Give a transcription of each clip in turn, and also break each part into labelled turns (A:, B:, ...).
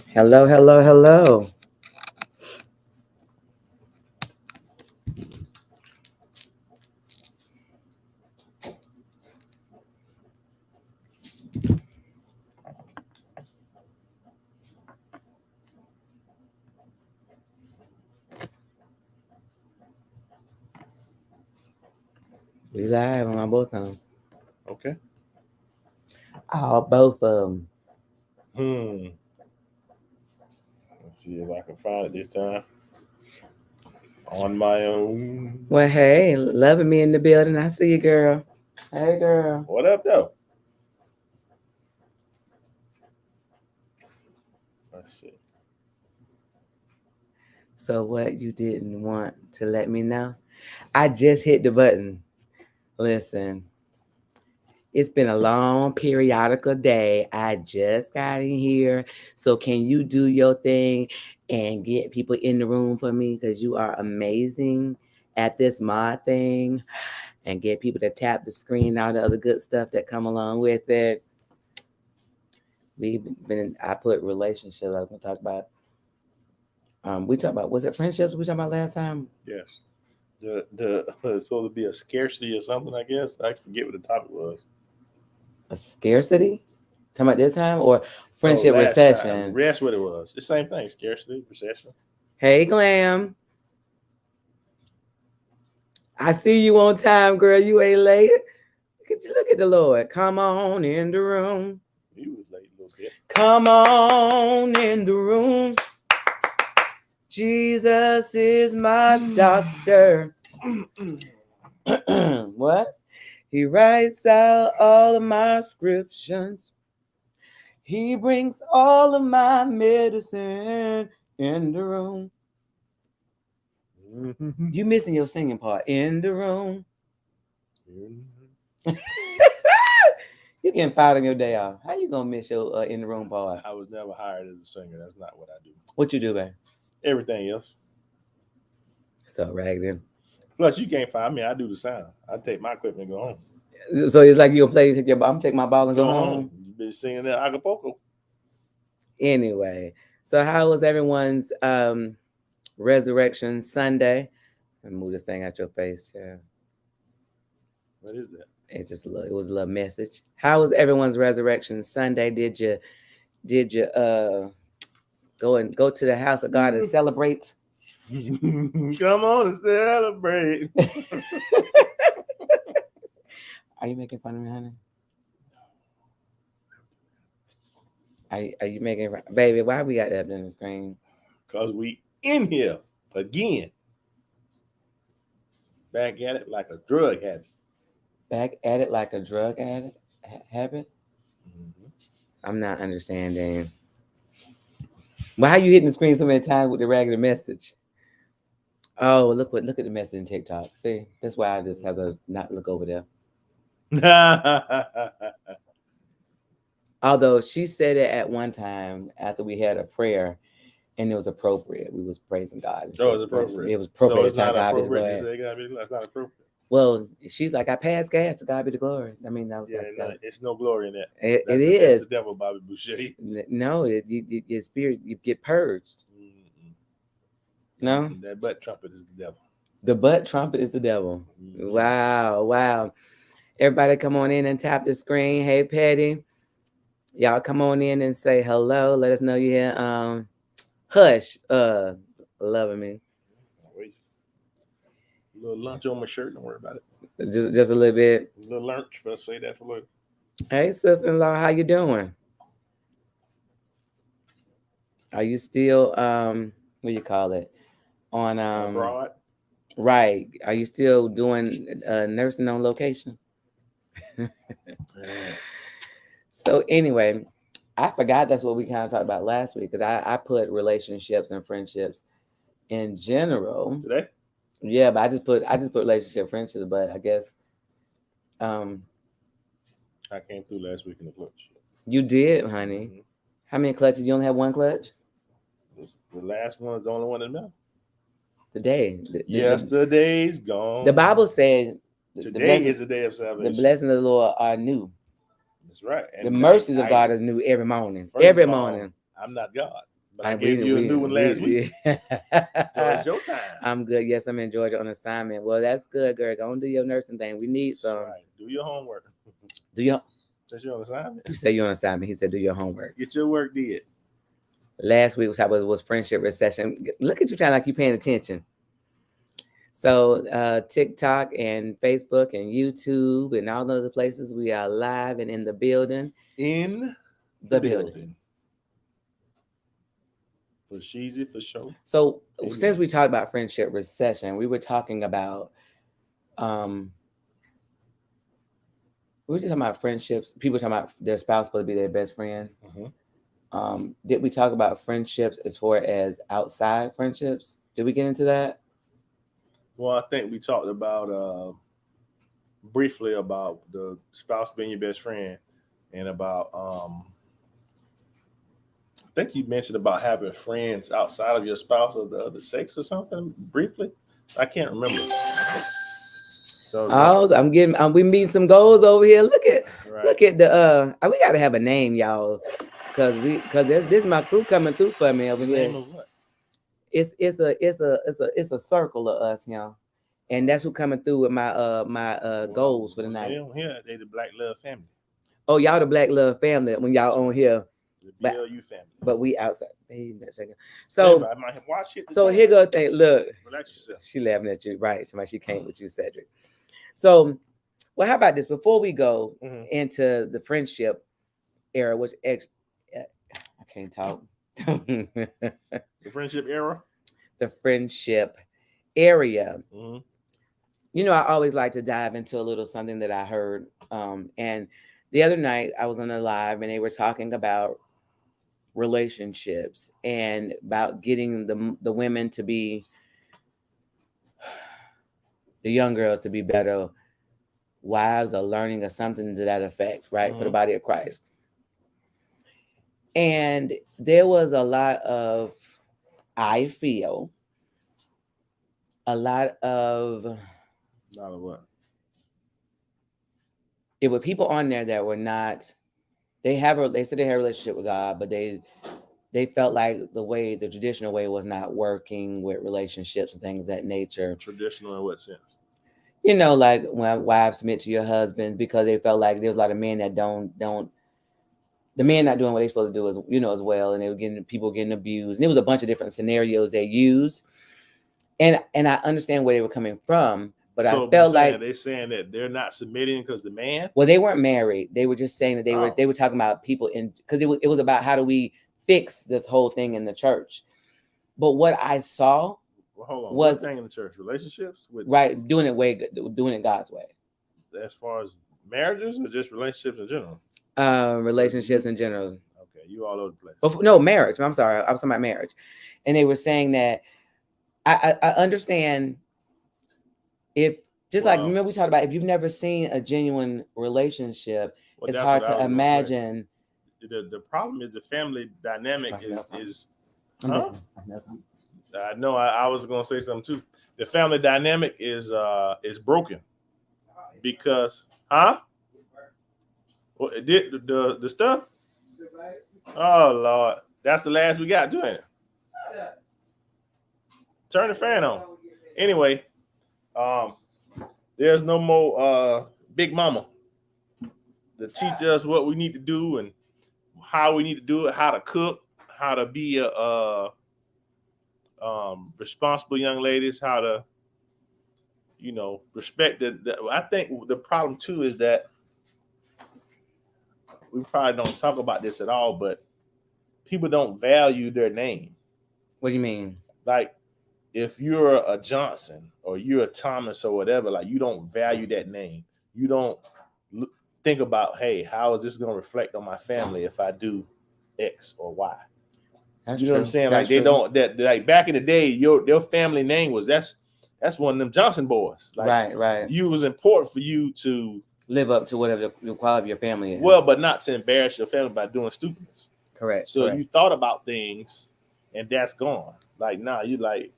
A: Hello, hello, hello. We live on both of them.
B: Okay.
A: Oh, both of them.
B: Let's see if I can find it this time. On my own.
A: Well, hey, loving me in the building. I see you, girl. Hey, girl.
B: What up, though? Let's see.
A: So, what you didn't want to let me know? I just hit the button. Listen, it's been a long periodical day. I just got in here. So, can you do your thing and get people in the room for me? Because you are amazing at this mod thing. And get people to tap the screen, all the other good stuff that come along with it. I put relationship. I was gonna talk about. We talked about, was it friendships we talked about last time?
B: Yes. The it's supposed to be a scarcity or something, I guess. I forget what the topic was.
A: A scarcity. Talking about this time or
B: Oh,
A: friendship
B: last time.
A: recession?
B: That's what it was. The same thing. Scarcity, recession.
A: Hey, Glam. I see you on time, girl. You ain't late. Look at the Lord. Come on in the room.
B: You was late a little bit.
A: Come on in the room. Jesus is my doctor. What? He writes out all of my scriptures. He brings all of my medicine in the room. You missing your singing part in the room. You getting fired on your day off. How you gonna miss your in the room part?
B: I was never hired as a singer. That's not what I do.
A: What you do, man?
B: Everything else.
A: So ragged.
B: Plus, you can't find me. I do the sound. I take my equipment and go home.
A: So it's like you gonna play. I'm gonna take my ball and go home.
B: You been singing that Acapulco.
A: Anyway, so how was everyone's Resurrection Sunday? And move this thing out your face, yeah.
B: What is that?
A: It was a little message. How was everyone's Resurrection Sunday? Did you go to the house of God and celebrate?
B: Come on and celebrate.
A: Are you making fun of me, honey? Are you making, baby? Why we got that up on the screen?
B: Cause we in here again. Back at it like a drug habit.
A: Back at it like a drug addict habit. I'm not understanding. Why are you hitting the screen so many times with the regular message? Oh, look at the message in TikTok. See, that's why I just have to not look over there. Although she said it at one time after we had a prayer, and it was appropriate. We was praising God.
B: Oh, it's appropriate.
A: It was appropriate.
B: So it's not appropriate to say God be that's not appropriate.
A: Well, she's like, I passed gas to God be the glory. I mean, I was
B: it's no glory in that.
A: It is.
B: That's the devil, Bobby Boucher.
A: No, your spirit, you get purged. No,
B: that butt trumpet is the devil.
A: The butt trumpet is the devil. Wow. Everybody come on in and tap the screen. Hey, Patty. Y'all come on in and say hello. Let us know you're here. Hush. Loving me.
B: Wait. A little lunch on my shirt. Don't worry about it.
A: Just a little bit.
B: A little lunch. Let's say that for later.
A: Hey, sister-in-law, how you doing? Are you still what do you call it? On
B: abroad?
A: Right. Are you still doing nursing on location? So anyway, I forgot that's what we kind of talked about last week because I put relationships and friendships in general.
B: Today?
A: Yeah, but I just put relationship friendships, but I guess
B: I came through last week in the clutch.
A: You did, honey. Mm-hmm. How many clutches? You only have one clutch?
B: The last one is the only one in there.
A: Today.
B: Yesterday's gone.
A: The Bible said
B: today is the day of salvation.
A: The blessings of the Lord are new.
B: That's right.
A: The mercies of God is new every morning. Every morning.
B: I'm not God, but I gave you a new one last week. So it's your time.
A: I'm good. Yes, I'm in Georgia on assignment. Well, that's good, girl. Go and do your nursing thing. We need some.
B: Right. Do your homework.
A: Do your.
B: Since you're on assignment.
A: You say you're on assignment. He said do your homework.
B: Get your work did.
A: Last week was friendship recession. Look at you trying like you paying attention. So TikTok and Facebook and YouTube and all other places, we are live and in the building.
B: In the building. For Sheezy, for sure.
A: So since we talked about friendship recession, we were talking about we were just talking about friendships. People talking about their spouse supposed to be their best friend.
B: Mm-hmm.
A: Did we talk about friendships as far as outside friendships? Did we get into that?
B: Well, I think we talked about briefly about the spouse being your best friend, and about I think you mentioned about having friends outside of your spouse of the other sex or something briefly. I can't remember. So
A: we meeting some goals over here. Look at the we gotta have a name, y'all. Cause this is my crew coming through for me over here.
B: Name of what?
A: It's a circle of us, y'all, and that's who coming through with my goals for the night.
B: They don't hear they the Black Love family.
A: Oh, y'all the Black Love family when y'all on here.
B: The BLU family.
A: But we outside. Wait a second. So
B: I might have watched it.
A: So here go the thing. Look,
B: relax yourself.
A: She laughing at you, right? Somebody she came with you, Cedric. So, well, how about this? Before we go into the friendship era, which I can't talk.
B: The friendship era?
A: The friendship area. Mm-hmm. You know, I always like to dive into a little something that I heard. And the other night I was on a live and they were talking about relationships and about getting the women to be, the young girls to be better wives or learning or something to that effect, right? For the body of Christ. And there was a lot of, I feel, a lot of
B: what?
A: It were people on there that were not, they said they had a relationship with God, but they felt like the traditional way was not working with relationships and things of that nature.
B: Traditional in what sense?
A: You know, like when wives submit to your husbands because they felt like there was a lot of men that don't the men not doing what they're supposed to do as well, and they were people getting abused, and there was a bunch of different scenarios they used, and I understand where they were coming from, but I felt like
B: they're saying that they're not submitting because the man.
A: Well, they weren't married. They were just saying that they were talking about people because it was about how do we fix this whole thing in the church. But what I saw
B: was thing in the church relationships with
A: doing it God's way.
B: As far as marriages or just relationships in general.
A: Relationships in general.
B: Okay, you all over the place.
A: But no, marriage. I'm sorry, I was talking about marriage, and they were saying that I understand like remember we talked about if you've never seen a genuine relationship, it's hard to imagine.
B: The problem is the family dynamic is. Huh? I know. I was gonna say something too. The family dynamic is broken because the stuff. Oh Lord, that's the last we got doing it. Turn the fan on. Anyway, there's no more Big Mama to teach us what we need to do and how we need to do it, how to cook, how to be a responsible young ladies, how to, respect I think the problem too is that we probably don't talk about this at all, but people don't value their name.
A: What do you mean?
B: Like, if you're a Johnson or you're a Thomas or whatever, like you don't value that name. You don't think about, hey, how is this going to reflect on my family if I do X or Y?
A: That's
B: you know true. What I'm saying? Like they don't like back in the day, their family name was that's one of them Johnson boys. Like,
A: right.
B: You was important for you to
A: live up to whatever the quality of your family is.
B: Well, but not to embarrass your family by doing stupidness.
A: Correct.
B: So you thought about things, and that's gone. Like now, you like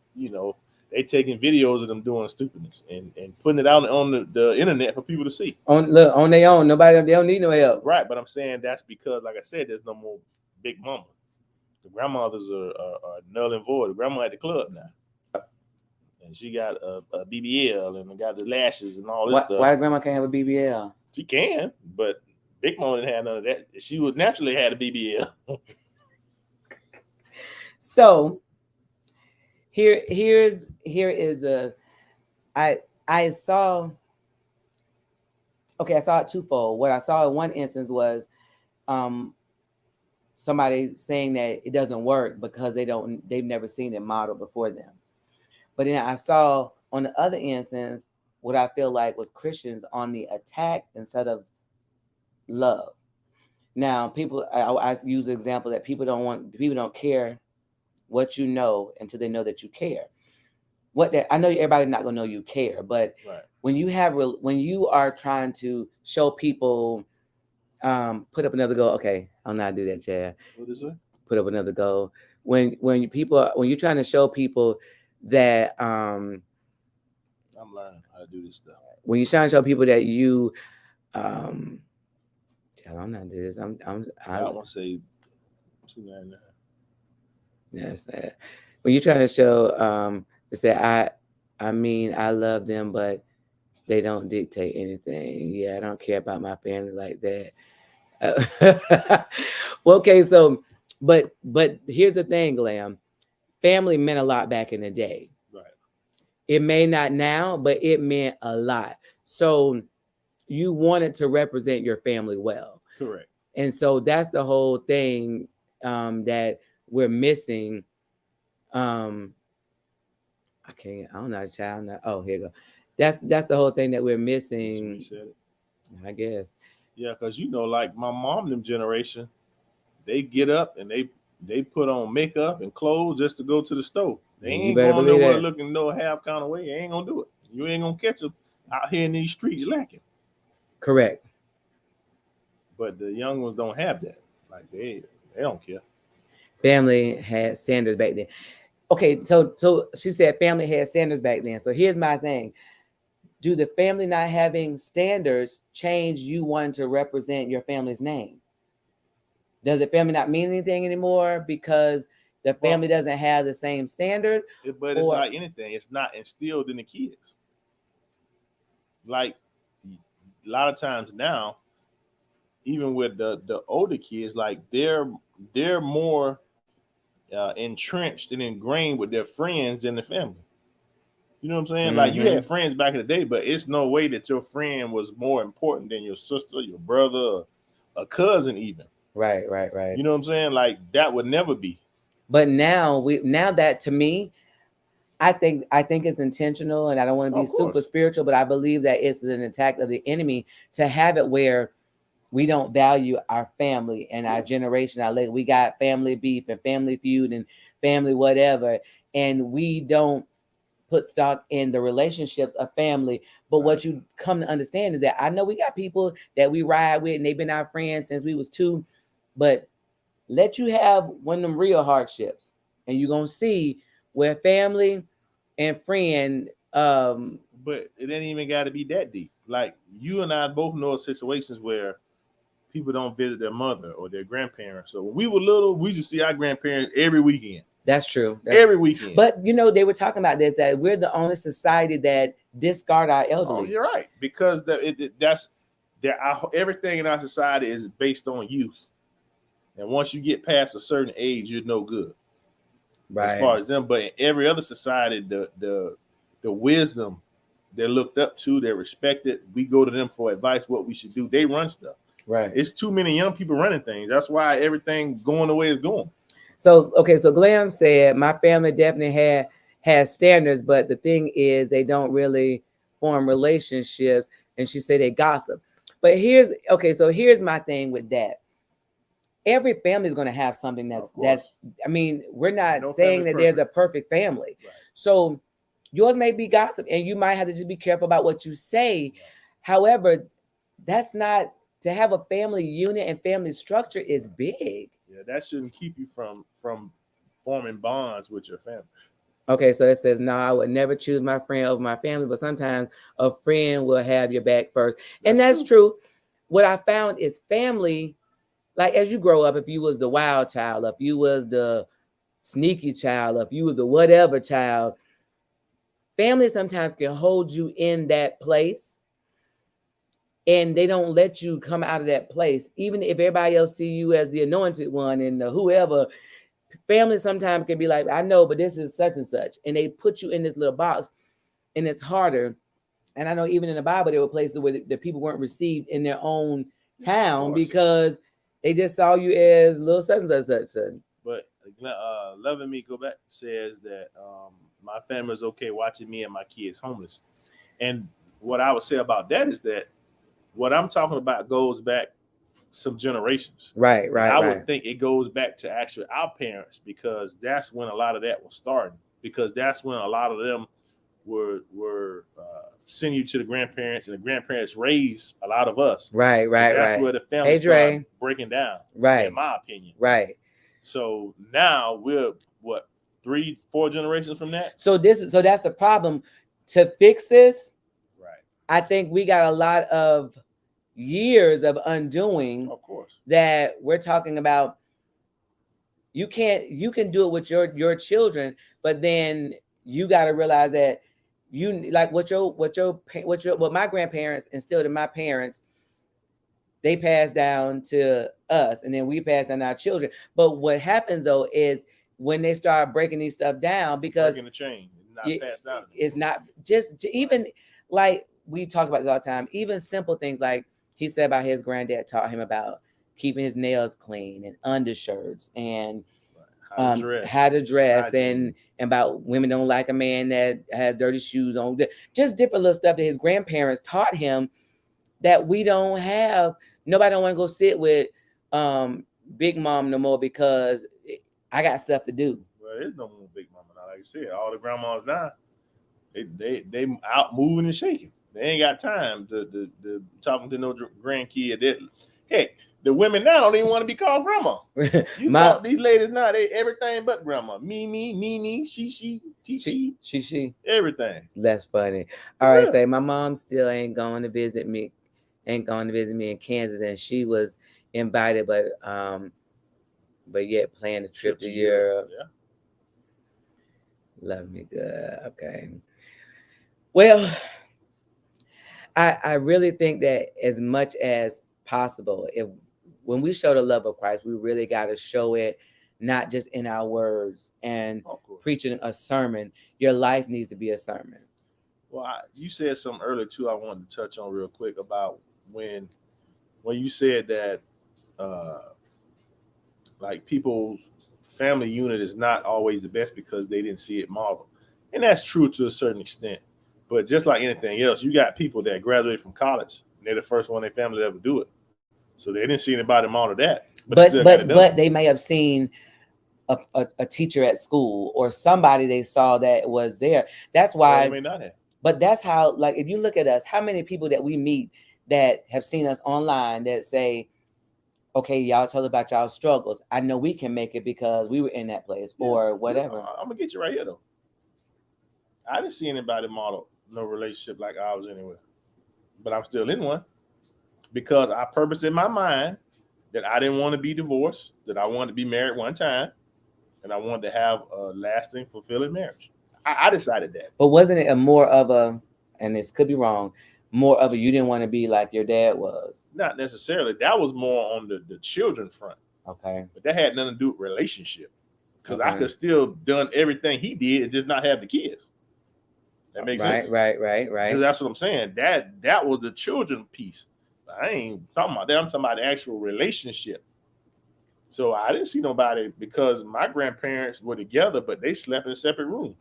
B: they taking videos of them doing stupidness and putting it out on the internet for people to see.
A: On their own. They don't need no help.
B: Right, but I'm saying that's because, like I said, there's no more big mama. The grandmothers are null and void. The grandma at the club now, and she got a BBL and got the lashes and all this stuff.
A: Why grandma can't have a BBL?
B: She can, but Big Mama didn't have none of that. She would naturally had a BBL.
A: So here is I saw it twofold. What I saw in one instance was somebody saying that it doesn't work because they've never seen it modeled before them. But then I saw on the other instance what I feel like was Christians on the attack instead of love. Now, people, I use the example that people don't care what you know until they know that you care. I know everybody's not gonna know you care, but
B: right.
A: when you are trying to show people, put up another goal. Okay, I'll not do that, Chad.
B: What is it?
A: Put up another goal. When you're trying to show people that
B: I'm learning how to do this stuff.
A: When you're trying to show people that you I'm not doing this. I
B: want to say 299.
A: Yes. When you're trying to show say I mean I love them, but they don't dictate anything. Yeah, I don't care about my family like that. Well, okay, so but here's the thing, Glam. Family meant a lot back in the day.
B: Right.
A: It may not now, but it meant a lot. So you wanted to represent your family well.
B: Correct.
A: And so that's the whole thing that we're missing. I don't know, child. Oh, here you go. That's the whole thing that we're missing.
B: You said it.
A: I guess.
B: Yeah, because like my mom, them generation, they get up and they put on makeup and clothes just to go to the store. They ain't going nowhere looking no half kind of way. They ain't gonna do it. You ain't gonna catch them out here in these streets lacking.
A: Correct.
B: But the young ones don't have that. Like they don't care.
A: Family had standards back then. Okay, so she said family had standards back then. So here's my thing. Do the family not having standards change you wanting to represent your family's name? Does the family not mean anything anymore because the family doesn't have the same standard?
B: But it's like anything. It's not instilled in the kids. Like a lot of times now, even with the older kids, like they're more entrenched and ingrained with their friends than the family. You know what I'm saying? Mm-hmm. Like you had friends back in the day, but it's no way that your friend was more important than your sister, your brother, a cousin even.
A: Right.
B: You know what I'm saying? Like that would never be.
A: But now that to me, I think it's intentional, and I don't want to be super spiritual, but I believe that it's an attack of the enemy to have it where we don't value our family and our generation. We got family beef and family feud and family whatever, and we don't put stock in the relationships of family. But what you come to understand is that I know we got people that we ride with and they've been our friends since we was 2, but let you have one of them real hardships and you're going to see where family and friend.
B: But it ain't even got to be that deep. Like you and I both know situations where people don't visit their mother or their grandparents. So when we were little, we used to see our grandparents every weekend.
A: That's true.
B: Every weekend.
A: But they were talking about this, that we're the only society that discard our elderly.
B: Oh, you're right. Because everything in our society is based on youth. And once you get past a certain age, you're no good.
A: Right.
B: As far as them. But in every other society, the wisdom they're looked up to, they're respected. We go to them for advice, what we should do. They run stuff.
A: Right.
B: It's too many young people running things. That's why everything going the way it's going.
A: So Glam said my family definitely has standards, but the thing is they don't really form relationships. And she said they gossip. But here's my thing with that. Every family is going to have something that's. I mean, we're not saying that there's a perfect family. Right. So yours may be gossip, and you might have to just be careful about what you say. Right. However, that's not to have a family unit and family structure is big.
B: Yeah, that shouldn't keep you from forming bonds with your family.
A: Okay, so it says, no, I would never choose my friend over my family, but sometimes a friend will have your back first. And that's true. What I found is family, like as you grow up, if you was the wild child, if you was the sneaky child, if you was the whatever child, family sometimes can hold you in that place and they don't let you come out of that place. Even if everybody else see you as the anointed one and the whoever, family sometimes can be like, I know, but this is such and such. And they put you in this little box and it's harder. And I know even in the Bible, there were places where the people weren't received in their own town because they just saw you as little such and such, such, such.
B: But Loving Me Go Back says that my family is okay watching me and my kids homeless. And what I would say about that is that what I'm talking about goes back some generations.
A: Right.
B: I would think it goes back to actually our parents, because that's when a lot of that was starting. Because that's when a lot of them were sending you to the grandparents, and the grandparents raised a lot of us.
A: Right.
B: That's where the family started breaking down.
A: Right.
B: In my opinion.
A: Right.
B: So now we're what, 3-4 generations from that.
A: So that's the problem. To fix this,
B: right,
A: I think we got a lot of years of undoing.
B: Of course.
A: That we're talking about. You can do it with your children, but then you got to realize that you like what my grandparents instilled in my parents, they passed down to us, and then we pass down our children. But what happens though is when they start breaking these stuff down, because
B: breaking the chain, not passed down.
A: It's not just even like we talk about this all the time. Even simple things like he said about his granddad taught him about keeping his nails clean and undershirts and how to dress and about women don't like a man that has dirty shoes on. Just different little stuff that his grandparents taught him that we don't have. Nobody don't want to go sit with Big Mom no more because I got stuff to do.
B: Well, there's no more Big Mama now. Like I said, all the grandmas now, they out moving and shaking. They ain't got time to talking to no grandkid. Heck, the women now don't even want to be called grandma. You talk these ladies now, they everything but grandma. Me, Nene, she, everything.
A: That's funny. All right, say my mom still ain't going to visit me in Kansas, and she was invited, but yet planned a trip to Europe.
B: Yeah.
A: Love me good. Okay. Well, I really think that as much as possible, when we show the love of Christ, we really got to show it not just in our words and preaching a sermon. Your life needs to be a sermon.
B: Well, you said something earlier too I wanted to touch on real quick about when you said that like people's family unit is not always the best because they didn't see it modeled. And that's true to a certain extent. But just like anything else, you got people that graduate from college and they're the first one in their family to ever do it. So they didn't see anybody model that. But
A: they may have seen a teacher at school or somebody they saw that was there. That's why
B: they may not have.
A: But that's how, like, if you look at us, how many people that we meet that have seen us online that say, okay, y'all tell about y'all struggles. I know we can make it because we were in that place or whatever.
B: I'm gonna get you right here though. I didn't see anybody model no relationship like ours anywhere, but I'm still in one because I purposed in my mind that I didn't want to be divorced, that I wanted to be married one time, and I wanted to have a lasting, fulfilling marriage. I decided that.
A: But wasn't it more of a, and this could be wrong, more of a you didn't want to be like your dad was?
B: Not necessarily. That was more on the children front.
A: Okay.
B: But that had nothing to do with relationship. Because I could still done everything he did and just not have the kids. That makes sense.
A: Right.
B: So that's what I'm saying. That was the children piece. I ain't talking about that. I'm talking about the actual relationship. So I didn't see nobody because my grandparents were together, but they slept in separate rooms.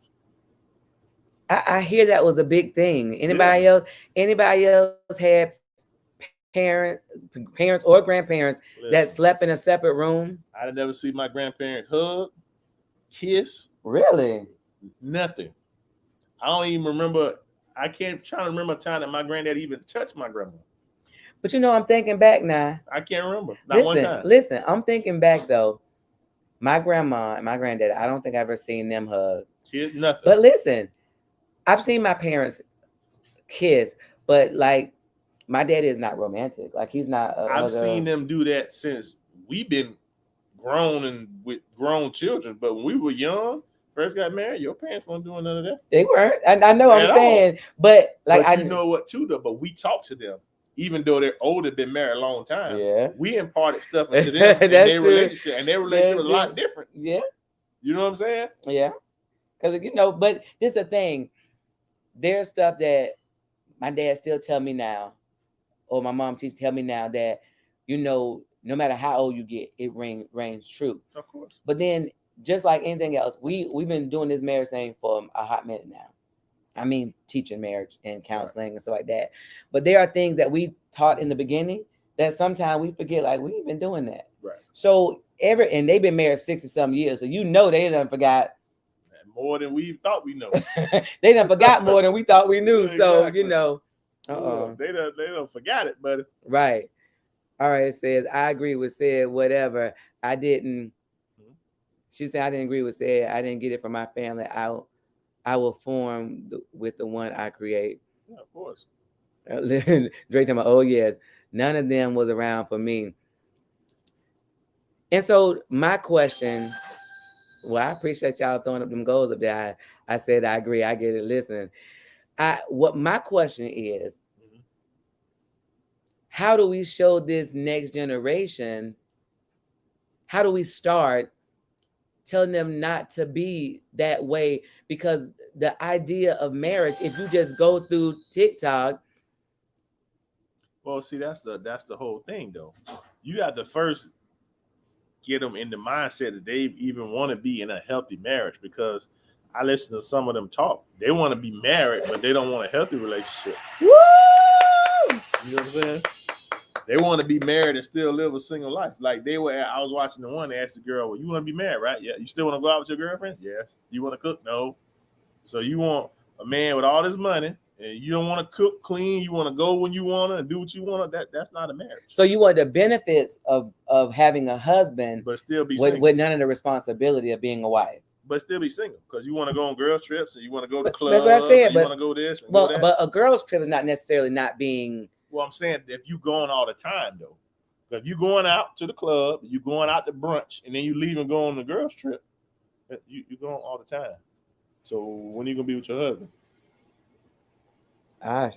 A: I hear that was a big thing. Anybody else had parents or grandparents that slept in a separate room?
B: I didn't never see my grandparents hug, kiss.
A: Really?
B: Nothing. I don't even remember. I can't try to remember a time that my granddad even touched my grandma.
A: But I'm thinking back now.
B: I can't remember. Not one time.
A: Listen, I'm thinking back though. My grandma and my granddad, I don't think I've ever seen them hug.
B: Kid, nothing.
A: But listen, I've seen my parents kiss, but like my daddy is not romantic. Like he's not.
B: I've seen them do that since we've been grown and with grown children. But when we were young, first got married, your parents weren't doing none of that.
A: They weren't. I know what
B: At
A: I'm saying, but like
B: but you know what too though. But we talk to them, even though they're older, been married a long time.
A: yeah,
B: We imparted stuff into them and their
A: true.
B: relationship, and their relationship was a lot different.
A: Yeah,
B: You know what I'm saying?
A: yeah. Because you know, but this is the thing. There's stuff that my dad still tell me now, or my mom tell me now that, you know, no matter how old you get, it reigns true.
B: Of course.
A: But then, just like anything else, we've been doing this marriage thing for a hot minute now. I mean, teaching marriage and counseling and stuff like that. But there are things that we taught in the beginning that sometimes we forget. Like we've been doing that.
B: Right.
A: So and they've been married 60-some years, so you know they done forgot.
B: More than we thought we know.
A: They done forgot more than we thought we knew. So
B: Exactly.
A: you know,
B: they don't forgot it, but
A: right. All right, it says I agree with said whatever. I didn't. She said I didn't agree with said. I didn't get it from my family. I will form with the one I create.
B: Yeah, of course.
A: Drake talking about, oh yes, none of them was around for me. And so my question. Well, I appreciate y'all throwing up them goals up there. I said I agree. I get it. Listen, what my question is, how do we show this next generation? How do we start telling them not to be that way? Because the idea of marriage, if you just go through TikTok.
B: Well, see, that's the whole thing, though. You got to first get them in the mindset that they even want to be in a healthy marriage, because I listen to some of them talk. They want to be married, but they don't want a healthy relationship.
A: Woo!
B: You know what I'm saying? They want to be married and still live a single life. Like I was watching the one, they asked the girl, well, you want to be married, right? Yeah. You still want to go out with your girlfriend? Yes. You want to cook? No. So you want a man with all this money, and you don't want to cook, clean, you want to go when you want to and do what you want to, that's not a marriage.
A: So you want the benefits of having a husband,
B: but still be
A: with none of the responsibility of being a wife.
B: But still be single, because you want to go on girl trips and you want to go to clubs.
A: That's what I said.
B: You want to go this. And
A: well,
B: go that.
A: But a girl's trip is not necessarily not being.
B: Well, I'm saying if you going all the time though, if you going out to the club, you going out to brunch, and then you leave and go on the girls trip, you going all the time. So when are you gonna be with your husband?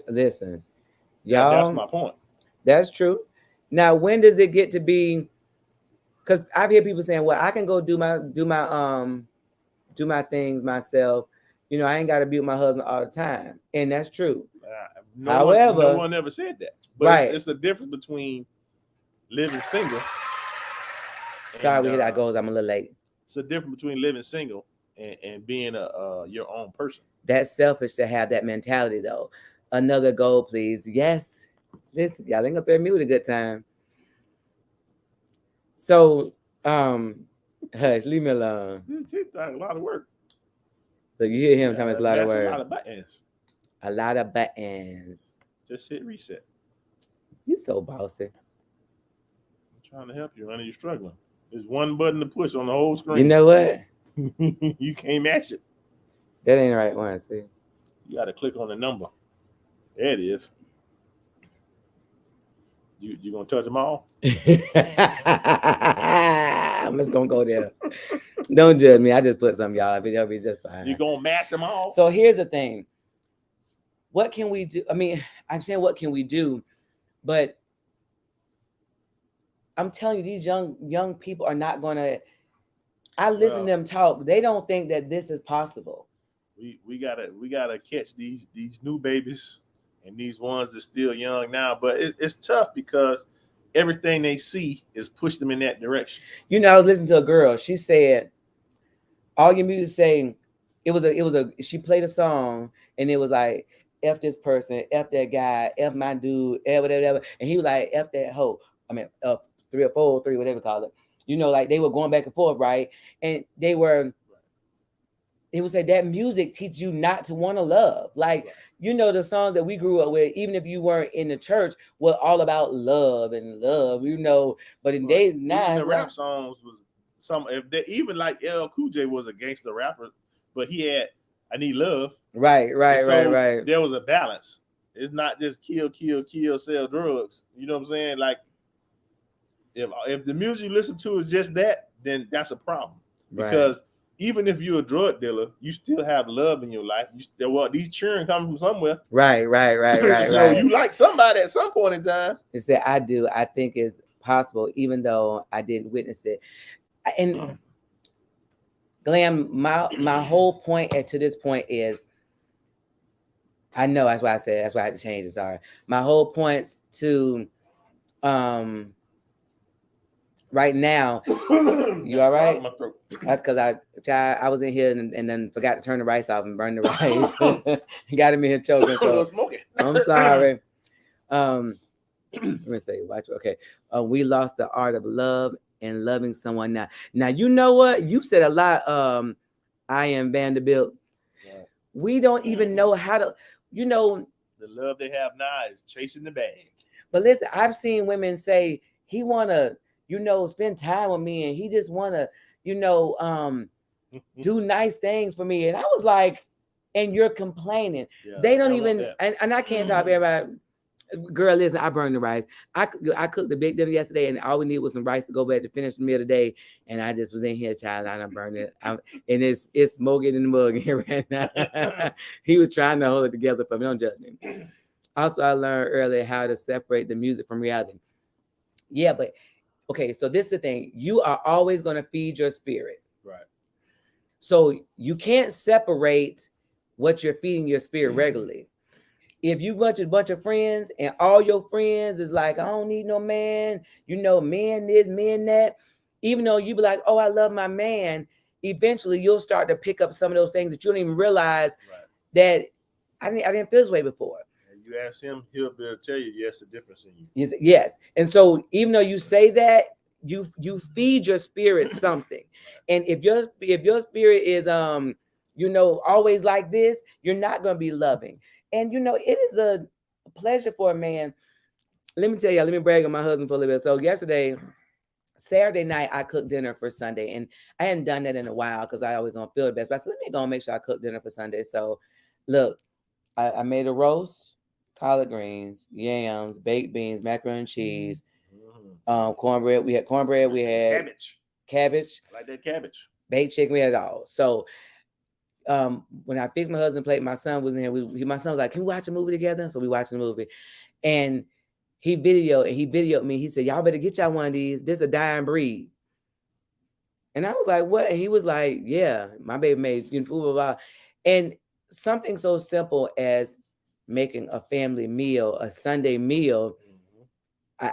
A: Listen, y'all.
B: That's my point.
A: That's true. Now, when does it get to be? Because I've heard people saying, "Well, I can go do my things myself. You know, I ain't got to be with my husband all the time," and that's true. However,
B: no one ever said that. But
A: right,
B: it's a difference between living single.
A: Sorry, we hit our goals. I'm a little late.
B: It's a difference between living single and being your own person.
A: That's selfish to have that mentality, though. Another goal, please. Yes. Listen, y'all ain't gonna throw me with a good time. So, hush, leave me alone.
B: This TikTok a lot of work.
A: So you hear him talking about a lot of work.
B: A lot of buttons.
A: A lot of buttons.
B: Just hit reset.
A: You so bossy.
B: I'm trying to help you. I know you're struggling. There's one button to push on the whole screen.
A: You know what?
B: You can't match it.
A: That ain't the right one. See,
B: you got to click on the number. There it is. You gonna touch them all?
A: I'm just gonna go there. Don't judge me. I just put some, y'all. It'll be just fine.
B: You gonna mash them all?
A: So here's the thing. What can we do? I mean, I'm saying what can we do, but I'm telling you, these young people are not gonna. I listen to them talk. They don't think that this is possible.
B: We gotta catch these new babies and these ones that's still young now. But it's tough because everything they see is push them in that direction.
A: You know, I was listening to a girl. She said, "All your music saying it was a." She played a song and it was like, "F this person, F that guy, F my dude, F whatever," and he was like, "F that hoe." I mean, 3 or 4, 3, whatever you call it. You know, like they were going back and forth, right? And they would say that music teaches you not to want to love. Like, you know, the songs that we grew up with, even if you weren't in the church, were all about love and love, you know. But in the rap
B: songs was some, if they even like LL Cool J was a gangster rapper, but he had I need love.
A: Right.
B: And so there was a balance. It's not just kill, sell drugs. You know what I'm saying? Like if the music you listen to is just that, then that's a problem. Because even if you're a drug dealer, you still have love in your life. These children come from somewhere.
A: Right.
B: So you like somebody at some point in time.
A: It's that I do. I think it's possible, even though I didn't witness it. And Glam, my whole point to this point is, I know that's why I said that's why I had to change it. Sorry. My whole point to right now, you all right? That's because I was in here and then forgot to turn the rice off and burn the rice. Got him in here choking. So I'm sorry. Let me say, watch. Okay. We lost the art of love and loving someone now. Now, you know what? You said a lot. I am Vanderbilt. Yeah. We don't even know how to, the
B: love they have now is chasing the bag.
A: But listen, I've seen women say he want to, spend time with me, and he just want to, do nice things for me. And I was like, and you're complaining. Yeah, they don't even, and I can't talk about, girl, listen, I burned the rice. I cooked the big dinner yesterday, and all we need was some rice to go back to finish the meal today. And I just was in here, child, and I burned it. And it's smoking in the mug here right now. He was trying to hold it together for me. Don't judge me. Also, I learned earlier how to separate the music from reality. Yeah, but okay, so this is the thing. You are always going to feed your spirit.
B: Right.
A: So you can't separate what you're feeding your spirit regularly. If you bunch of friends and all your friends is like, I don't need no man, man this, man that, even though you be like, oh, I love my man, eventually you'll start to pick up some of those things that you don't even realize that I didn't feel this way before.
B: You ask him, he'll be able to tell you, yes, the difference in you.
A: Yes. And so even though you say that, you feed your spirit something. And if your spirit is always like this, you're not going to be loving. And it is a pleasure for a man. Let me tell you, let me brag on my husband for a little bit. So Saturday night, I cooked dinner for Sunday, and I hadn't done that in a while because I always don't feel the best. But I said, let me go and make sure I cook dinner for Sunday. So look, I made a roast, collard greens, yams, baked beans, macaroni and cheese, cornbread. We had cornbread. We had cabbage.
B: I like that cabbage.
A: Baked chicken. We had it all. So when I fixed my husband's plate, my son was in here. My son was like, can we watch a movie together? So we watched the movie. And he videoed me. He said, y'all better get y'all one of these. This is a dying breed. And I was like, what? And he was like, yeah, my baby made food, blah, blah, blah. And something so simple as making a family meal, a Sunday meal,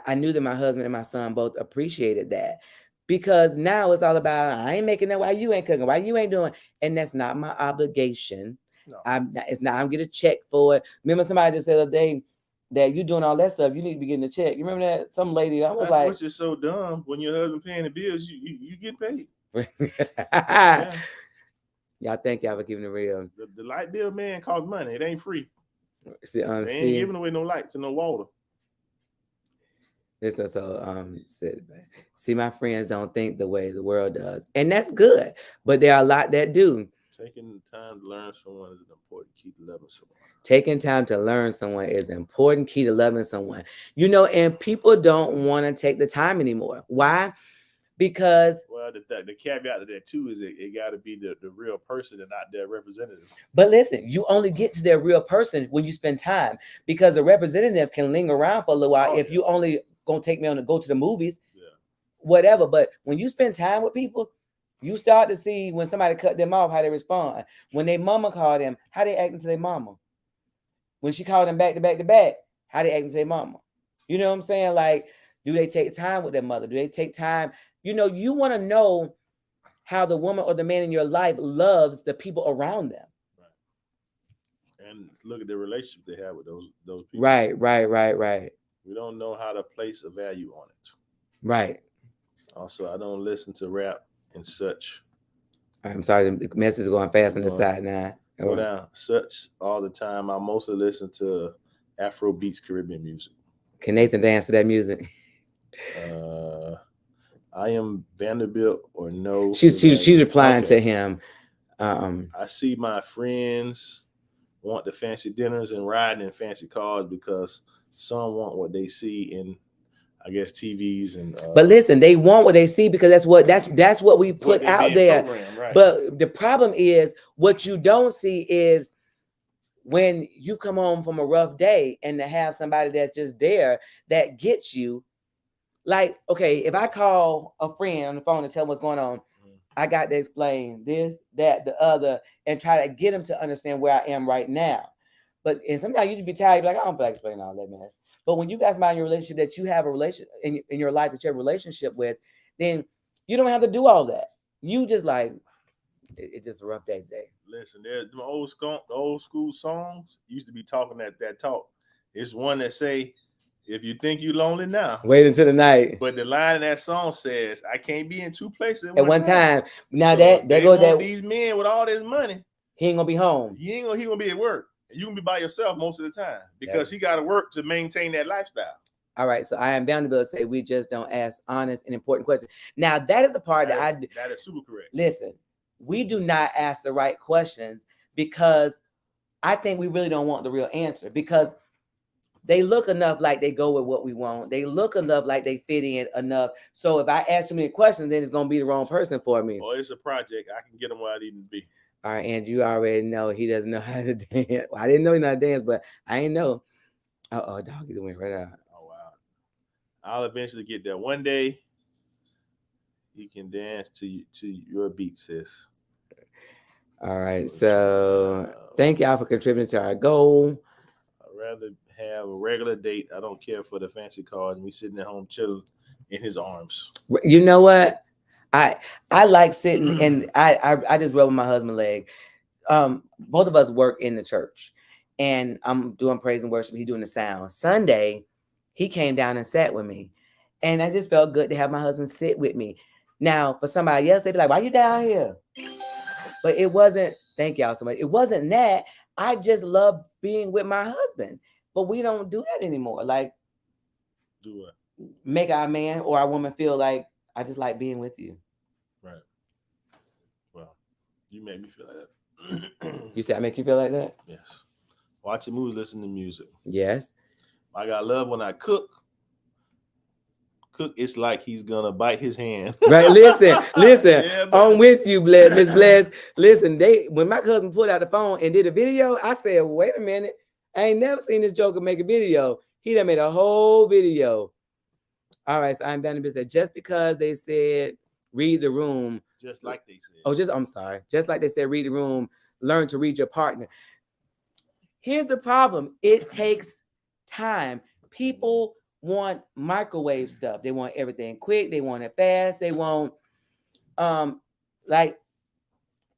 A: I knew that my husband and my son both appreciated that. Because now it's all about, I ain't making that, why you ain't cooking, why you ain't doing, and that's not my obligation. No. I'm getting a check for it. Remember somebody just said the other day that you doing all that stuff, you need to be getting a check. You remember that? Some lady, I was
B: that's
A: like,
B: which is so dumb. When your husband paying the bills, you get paid. Yeah.
A: Y'all thank y'all for keeping it real.
B: The light bill, man, costs money. It ain't free.
A: They ain't
B: giving away no lights and no water.
A: See, my friends don't think the way the world does, and that's good. But there are a lot that do.
B: Taking time to learn someone is an important key to loving someone.
A: Taking time to learn someone is an important key to loving someone. And people don't want to take the time anymore. Why? Because
B: the caveat to that too is it got to be the real person and not their representative.
A: But listen, you only get to their real person when you spend time, because the representative can linger around for a little while if you only gonna take me on to go to the movies, whatever. But when you spend time with people, you start to see when somebody cut them off, how they respond. When their mama called them, how they acting to their mama. When she called them back to back to back, how they acting to their mama. You know what I'm saying? Like, do they take time with their mother? Do they take time? You want to know how the woman or the man in your life loves the people around them.
B: Right. And look at the relationship they have with those people.
A: Right.
B: We don't know how to place a value on it.
A: Right.
B: Also, I don't listen to rap and such.
A: I'm sorry, the message is going fast on the side now.
B: Go down. Such all the time. I mostly listen to Afro beats, Caribbean music.
A: Can Nathan dance to that music?
B: I am Vanderbilt or no.
A: She's replying to him.
B: I see my friends want the fancy dinners and riding in fancy cars because some want what they see in, I guess, TVs and.
A: But listen, they want what they see because that's what we put out there.
B: Right.
A: But the problem is what you don't see is when you come home from a rough day and to have somebody that's just there that gets you. Like, okay, if I call a friend on the phone and tell them what's going on, I got to explain this, that, the other, and try to get them to understand where I am right now. But and sometimes you just be tired, like, I don't feel like explaining all that, man. But when you guys mind your relationship, that you have a relationship in your life that you have a relationship with, then you don't have to do all that. You just like, it's just a rough day today.
B: Listen, there's the old school songs used to be talking that talk. It's one that say, if you think you're lonely now,
A: wait until the night.
B: But the line in that song says, I can't be in two places
A: at one time. Now
B: so
A: that goes that
B: these men with all this money,
A: he ain't gonna be home.
B: He gonna be at work. You can be by yourself most of the time because he got to work to maintain that lifestyle.
A: All right, so I am bound to be able to say we just don't ask honest and important questions. Now that is the part that
B: is super correct.
A: Listen, we do not ask the right questions because I think we really don't want the real answer because they look enough like they go with what we want. They look enough like they fit in enough. So if I ask too many questions, then it's gonna be the wrong person for me.
B: Oh, it's a project. I can get them where I need to be.
A: All right, and you already know he doesn't know how to dance. Well, I didn't know he know how to dance, but I didn't know. Oh, doggy went right out.
B: Oh wow! I'll eventually get there. One day, he can dance to your beat, sis.
A: All right, so thank y'all for contributing to our goal.
B: I'd rather have a regular date. I don't care for the fancy cars. Me sitting at home chilling in his arms.
A: You know what? I like sitting and I just rub my husband's leg. Both of us work in the church, and I'm doing praise and worship. He's doing the sound. Sunday, he came down and sat with me, and I just felt good to have my husband sit with me. Now, for somebody else, they'd be like, "Why you down here?" But it wasn't. Thank y'all so much. It wasn't that. I just love being with my husband, but we don't do that anymore. Like,
B: do what?
A: Make our man or our woman feel like I just like being with you.
B: Right. Well, you make me feel like that.
A: You said I make you feel like that?
B: Yes. Watching movies, listening to music.
A: Yes.
B: I got love when I cook. It's like he's gonna bite his hand.
A: Right. Listen. Yeah, I'm with you, Miss Bless. Listen, when my cousin pulled out the phone and did a video, I said, wait a minute. I ain't never seen this joker make a video. He done made a whole video. All right, so I'm bound to be said just because they said read the room.
B: Just like they said.
A: Oh, I'm sorry. Just like they said, read the room, learn to read your partner. Here's the problem. It takes time. People want microwave stuff. They want everything quick. They want it fast. They want, like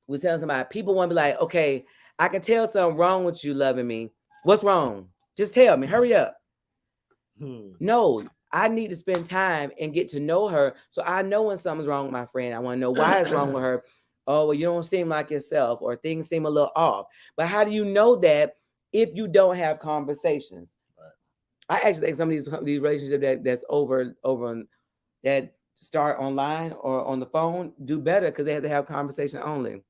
A: we're telling somebody, people want to be like, okay, I can tell something wrong with you loving me. What's wrong? Just tell me. Hurry up. No, I need to spend time and get to know her. So I know when something's wrong with my friend. I want to know why it's wrong with her. Oh, well, you don't seem like yourself, or things seem a little off. But how do you know that if you don't have conversations? Right. I actually think some of these relationships that's over that start online or on the phone do better because they have to have conversation only.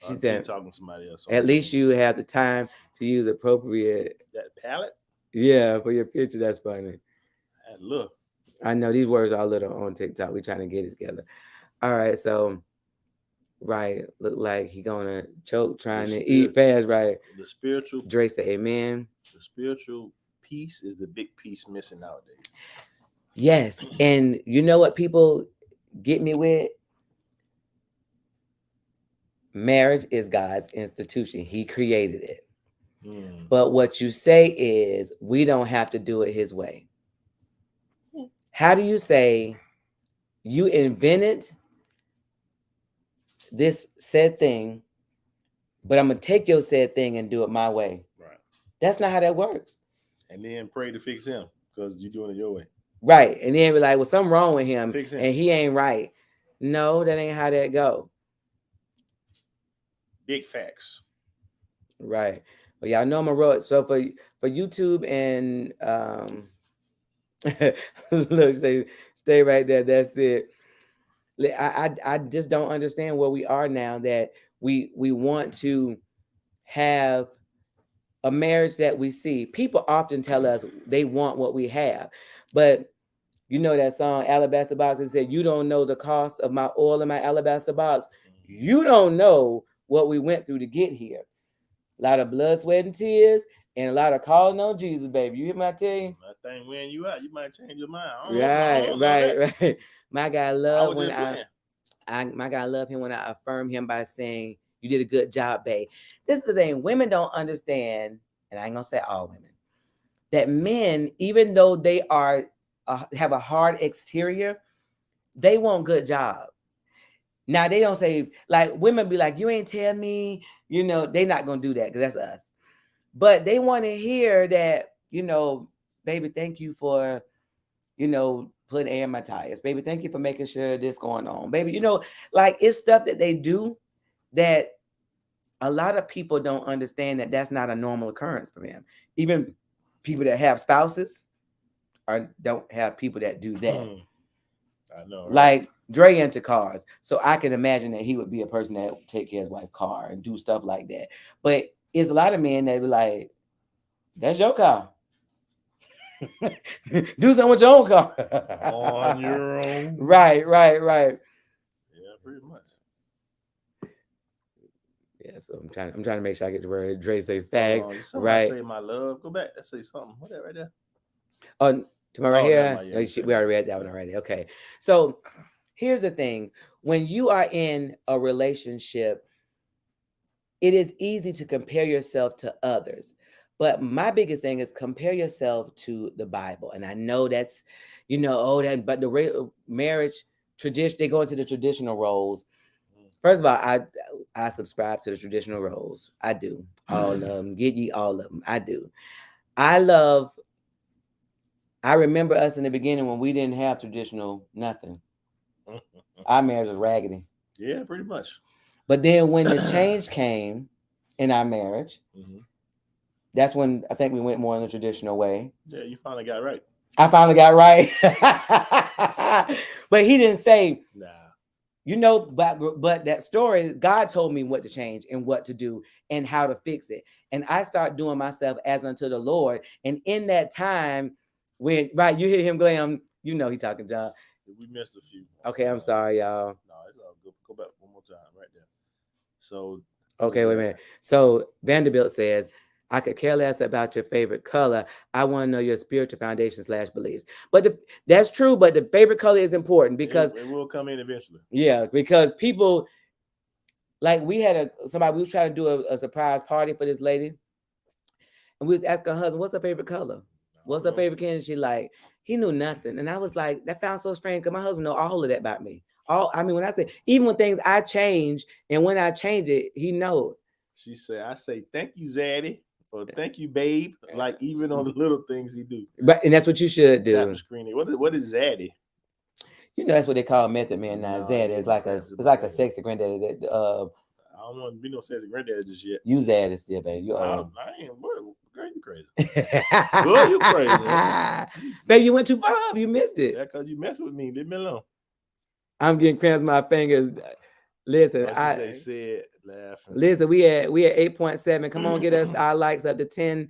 A: She said,
B: talking to somebody else.
A: At least you have the time to use appropriate.
B: That palette?
A: Yeah, for your picture. That's funny.
B: Look.
A: I know these words are a little on TikTok. We're trying to get it together. All right, so right, look like he gonna choke trying to eat fast, right?
B: The spiritual
A: Drake said, "Amen."
B: The spiritual piece is the big piece missing nowadays.
A: Yes, and you know what people get me with? Marriage is God's institution. He created it. But what you say is we don't have to do it his way. How do you say you invented this said thing, but I'm gonna take your said thing and do it my way? Right. That's not how that works.
B: And then pray to fix him because you're doing it your way.
A: Right. And then be like, well, something wrong with him and he ain't right. No, that ain't how that go.
B: Big facts.
A: Right. Well, y'all know I'm a road. So for YouTube and look, stay right there. That's it. I just don't understand where we are now, that we want to have a marriage that we see. People often tell us they want what we have, but you know that song Alabaster Box, it said, you don't know the cost of my oil in my alabaster box. You don't know what we went through to get here. A lot of blood, sweat, and tears, and a lot of calling on Jesus, baby. You hear me? I tell you.
B: That thing wearing you out, you might change your mind.
A: Right. My God, love when
B: playing.
A: my God, love him when I affirm him by saying, you did a good job, babe. This is the thing. Women don't understand, and I ain't gonna say all women, that men, even though they are have a hard exterior, they want good job. Now they don't say, like, women be like, you ain't tell me, you know, they not gonna do that because that's us. But they want to hear that, you know, baby, thank you for, you know, putting air in my tires. Baby, thank you for making sure this going on. Baby, you know, like, it's stuff that they do that a lot of people don't understand, that that's not a normal occurrence for them. Even people that have spouses or don't have people that do that.
B: I know. Right?
A: Like Dre into cars. So I can imagine that he would be a person that would take care of his wife's car and do stuff like that. But it's a lot of men that be like, that's your car. Do something with your own car.
B: On your own.
A: Right.
B: Yeah, pretty much.
A: Yeah, so I'm trying to make sure I get to where Dre say fag.
B: Right. Say my love. Go back. Let's say something. What that right there?
A: Oh, to my right here.
B: Yeah,
A: no, we already read that one already. Okay. So here's the thing. When you are in a relationship, it is easy to compare yourself to others. But my biggest thing is compare yourself to the Bible. And I know that's, you know, but the marriage tradition, they go into the traditional roles. First of all, I subscribe to the traditional roles. I do. All of them. Get ye all of them. I do. I remember us in the beginning when we didn't have traditional nothing. Our marriage was raggedy.
B: Yeah, pretty much.
A: But then when the change came in our marriage, that's when I think we went more in the traditional way.
B: Yeah, you finally got right.
A: I finally got right. But he didn't say, nah. You know, but that story, God told me what to change and what to do and how to fix it. And I start doing myself as unto the Lord. And in that time, when, right, you hear him glam, you know he talking, John.
B: We missed a few.
A: Okay, I'm sorry, y'all.
B: No, it's all good. Go back one more time right there. So,
A: okay, wait a minute. So Vanderbilt says, I could care less about your favorite color. I want to know your spiritual foundation / beliefs. But that's true, but the favorite color is important because
B: it will come in eventually.
A: Yeah, because people, like, we had somebody, we was trying to do a surprise party for this lady. And we was asking her husband, what's her favorite color? What's her favorite candy? She like, he knew nothing. And I was like, that sounds so strange because my husband know all of that about me. When I say, even when things I change and when I change it, he knows.
B: She said, I say, thank you, Zaddy. Or thank you, babe. Like, even on the little things he do.
A: And that's what you should do.
B: What is Zaddy?
A: You know, that's what they call Method Man now. Zaddy is like it's like a sexy granddaddy.
B: I don't want to be no sexy granddaddy just yet.
A: You Zaddy still, baby.
B: I ain't. Girl, you crazy. Girl, you crazy.
A: Baby, you went too far. You missed it.
B: Yeah, because you messed with me. Leave me alone.
A: I'm getting cramps in my fingers. Listen,
B: said laughing.
A: Listen, we at 8.7. Come on, get us our likes up to 10.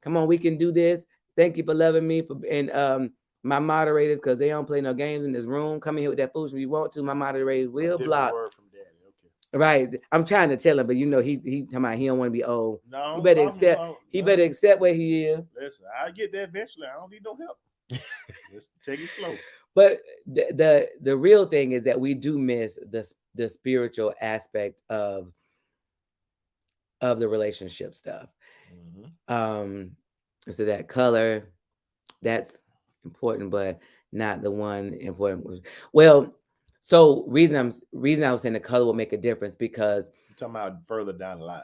A: Come on, we can do this. Thank you for loving me and my moderators, because they don't play no games in this room. Come in here with that foolishness if you want to. My moderators will block.
B: Word from Daddy. Okay.
A: Right. I'm trying to tell him, but you know he talking about he don't want to be old.
B: No,
A: he better accept where he is.
B: Listen, I'll get there eventually. I don't need no help. Just take it slow.
A: But the real thing is that we do miss the spiritual aspect of the relationship stuff. So that color, that's important, but not the one important. Well, so reason I was saying the color will make a difference because
B: you're talking about further down the line.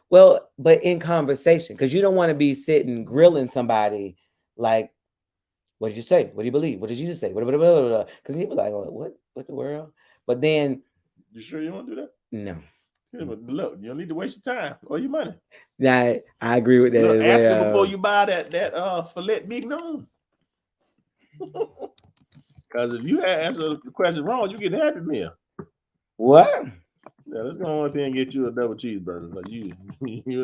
A: Well, but in conversation, because you don't want to be sitting grilling somebody like, what did you say? What do you believe? What did Jesus say? Because he was like, what the world? But then,
B: you sure you want to do that?
A: No.
B: Yeah, but look, you don't need to waste your time or your money.
A: Yeah, I agree with that.
B: Look, ask him before you buy that filet mignon. Because if you answer the question wrong, you get a Happy Meal.
A: What?
B: Yeah, let's go on up here and get you a double cheeseburger. But you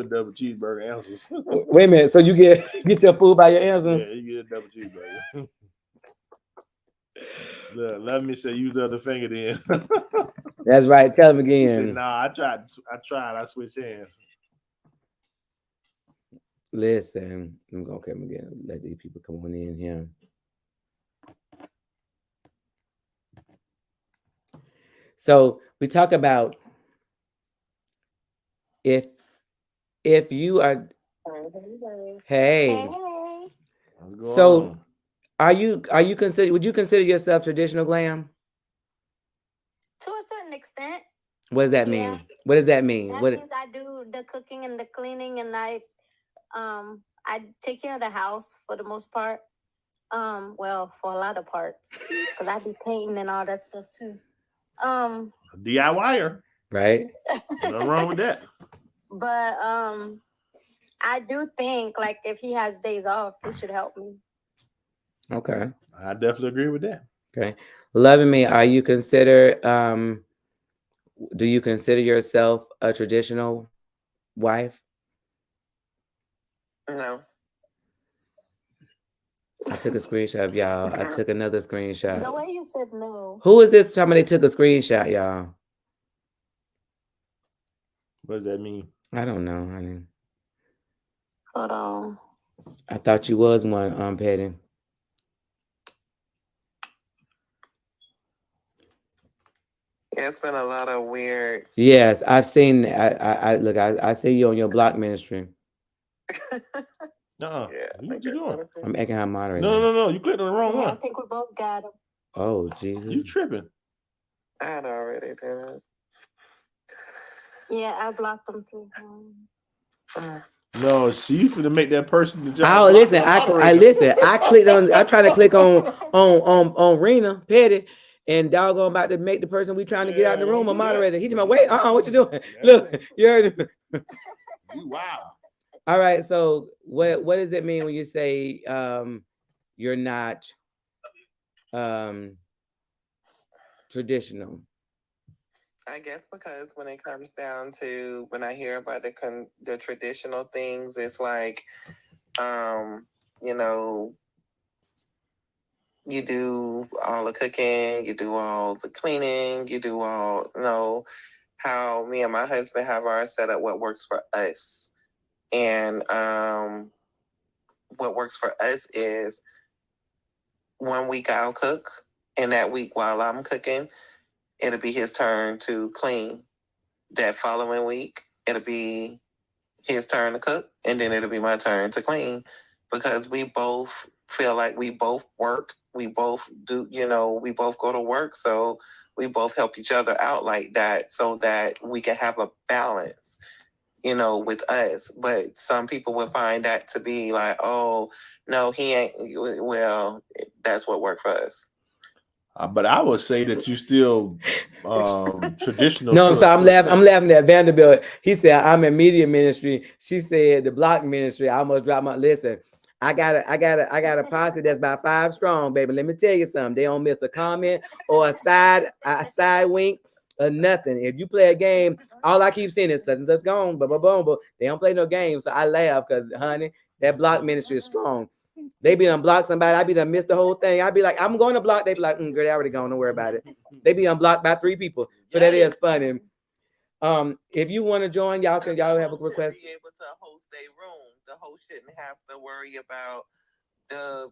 B: a double cheeseburger answers.
A: Wait a minute. So you get your food by your answer?
B: Yeah, you get a double cheeseburger. Look, let me say use the other finger then.
A: That's right. Tell him
B: He said,
A: again.
B: nah, I tried. I switched hands.
A: Listen, I'm gonna come again. Let these people come on in here. So we talk about if you are hey.
B: What's going
A: So
B: on?
A: are you would you consider yourself traditional, Glam?
C: To a certain extent.
A: What does that
C: Yeah.
A: mean? What does that mean?
C: That means I do the cooking and the cleaning, and I take care of the house for the most part. Well, for a lot of parts, because I be painting and all that stuff too.
B: DIYer,
A: right?
B: Nothing wrong with that.
C: But I do think like if he has days off, he should help me.
A: Okay.
B: I definitely agree with that.
A: Okay. Loving Me, are you consider do you consider yourself a traditional wife?
D: No.
A: I took a screenshot of y'all. I took another screenshot.
C: The way you said no.
A: Who is this? Somebody took a screenshot, y'all.
B: What does that mean?
A: I don't know, honey.
C: Hold on.
A: I thought you was one, Petty.
D: Yeah, it's been a lot of weird.
A: Yes, I've seen. I look. I see you on your block ministry.
B: Yeah, what you doing?
A: I'm making her moderator.
B: No. You clicked on the wrong
C: Yeah, I
B: one.
C: think we both got him.
A: Oh Jesus!
B: You tripping?
D: I had already did it.
C: Yeah, I blocked them too.
B: No, she finna make that person the job.
A: Oh, listen, I listen. I clicked on. I tried to click on Rena Petty, and doggone about to make the person we trying to get out of the room a moderator. He just wait. What you doing? Look, you heard him.
B: You wow.
A: All right. So what does it mean when you say you're not traditional?
D: I guess because when it comes down to when I hear about the traditional things, it's like, you know, you do all the cooking, you do all the cleaning, you do all, how me and my husband have our setup, what works for us. And what works for us is 1 week I'll cook, and that week while I'm cooking, it'll be his turn to clean. That following week, it'll be his turn to cook, and then it'll be my turn to clean, because we both feel like we both work. We both do, we both go to work. So we both help each other out like that so that we can have a balance, with us. But some people would find that to be like, oh, no, he ain't. Well, that's what worked for us.
B: But I would say that you still traditional.
A: No, I'm laughing at Vanderbilt. He said, I'm in media ministry. She said the block ministry. I almost dropped my listen. I got a posse that's about 5 strong, baby. Let me tell you something. They don't miss a comment or a side wink or nothing. If you play a game, all I keep seeing is such and such gone, boom, but they don't play no games. So I laugh because, honey, that block ministry is strong. They be unblocked somebody. I be done missed the whole thing. I be like, I'm going to block. They be like, girl, they already gone. Don't worry about it. They be unblocked by 3 people. So that is funny. If you want to join, y'all have a request.
D: Be able to host a room. The host shouldn't have to worry about the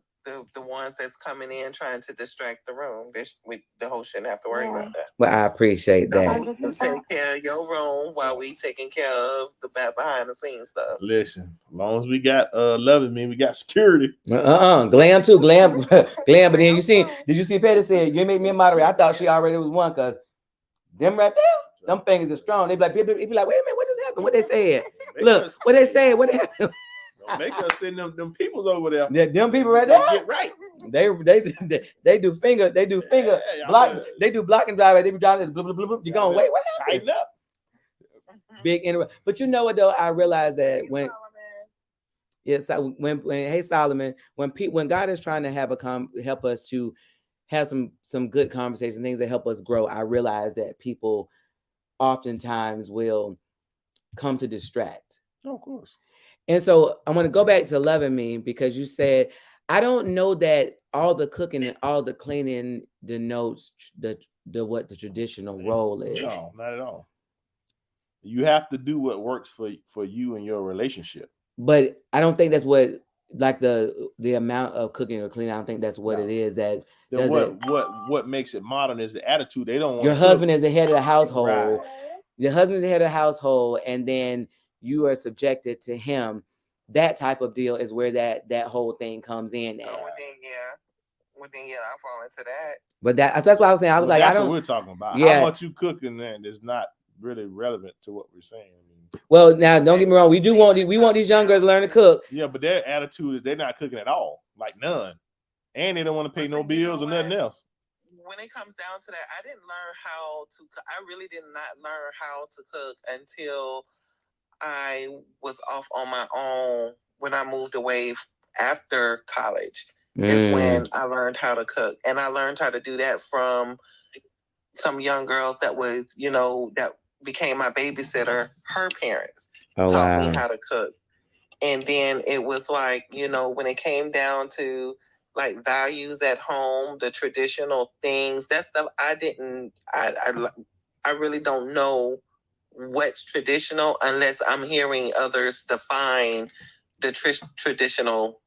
D: ones that's coming in trying to distract the room. The host shouldn't have to worry about that.
A: Well, I appreciate that.
C: 100%.
D: Take care of your room while we taking care of the behind the scenes stuff.
B: Listen, as long as we got Loving Me, we got security.
A: Glam too, Glam. But then did you see Petty said you make me a moderator? I thought she already was one, because them right there, them fingers are strong. They be like, wait a minute, what just happened? What they said? Look, what they said, what happened?
B: Don't make us send them peoples over there.
A: Them people right there.
B: Get right.
A: They do finger block. They do block and drive. They be driving. Blah, blah, blah, blah. You going, wait, what happened?
B: Tighten up.
A: Big interrupt. But you know what though? I realized that when hey Solomon, when God is trying to help us to have some good conversations, things that help us grow, I realize that people oftentimes will come to distract.
B: Oh, of course.
A: And so I want to go back to loving me, because you said, I don't know that all the cooking and all the cleaning denotes the what the traditional role is.
B: No, not at all. You have to do what works for you and your relationship.
A: But I don't think that's what, like the amount of cooking or cleaning, I don't think that's what
B: No.
A: it is. That
B: Then
A: does it.
B: what makes it modern is the attitude. They don't want
A: Your husband is the head of the household.
B: Right.
A: Your husband's the head of the household, and then you are subjected to him. That type of deal is where that whole thing comes in at.
D: Well, then I fall into that.
A: But that's why I was saying, I was like,
B: that's
A: I don't.
B: what we're talking about.
A: Yeah.
B: How much you cooking then is not really relevant to what we're saying. I mean,
A: Well, now don't get me wrong, we want these young girls to learn to cook.
B: yeah, but their attitude is they're not cooking at all, like none, and they don't want to pay no bills or nothing else.
D: When it comes down to that, I didn't learn how to cook. I really did not learn how to cook until I was off on my own when I moved away after college. Is when I learned how to cook. And I learned how to do that from some young girls that was, that became my babysitter. Her parents taught me how to cook. And then it was like, when it came down to like values at home, the traditional things, that stuff, I really don't know what's traditional unless I'm hearing others define the traditional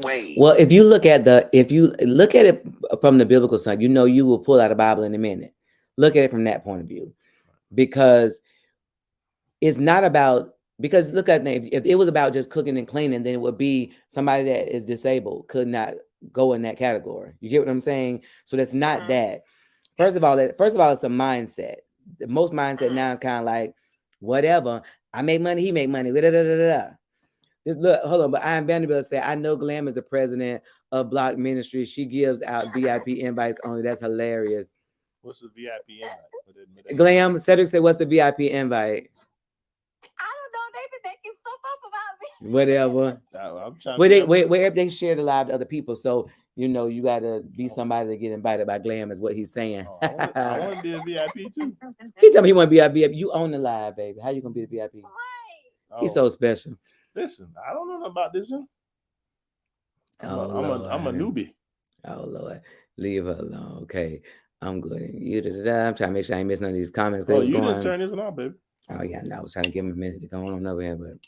D: way.
A: Well, if you look at it from the biblical side, you will pull out a Bible in a minute. Look at it from that point of view, because it's not about, because look at it, if it was about just cooking and cleaning, then it would be somebody that is disabled could not go in that category. You get what I'm saying? So that's not that. First of all, it's a mindset. Most mindset now is kind of like, whatever, I make money, he make money. This look, hold on, but Ian Vanderbilt said, I know Glam is the president of Block Ministry. She gives out VIP invites only. That's hilarious.
B: What's the VIP invite?
A: Glam, Cedric said, what's the VIP invite?
C: I don't know. They've been making stuff up about me.
A: Whatever.
B: I'm trying
A: where they share the live to other people. So, you got to be somebody to get invited by Glam is what he's saying.
B: I want to be a VIP too.
A: He told me he want to be a VIP. You own the live, baby. How you going to be the VIP?
C: Right.
A: He's so special.
B: Listen, I don't know about this one.
A: I'm
B: a newbie.
A: Oh Lord, leave her alone. Okay, I'm good. I'm trying to make sure I ain't missing none of these comments.
B: Oh, you didn't turn this one off, baby.
A: Oh yeah, no, I was trying to give him a minute to go on over here, but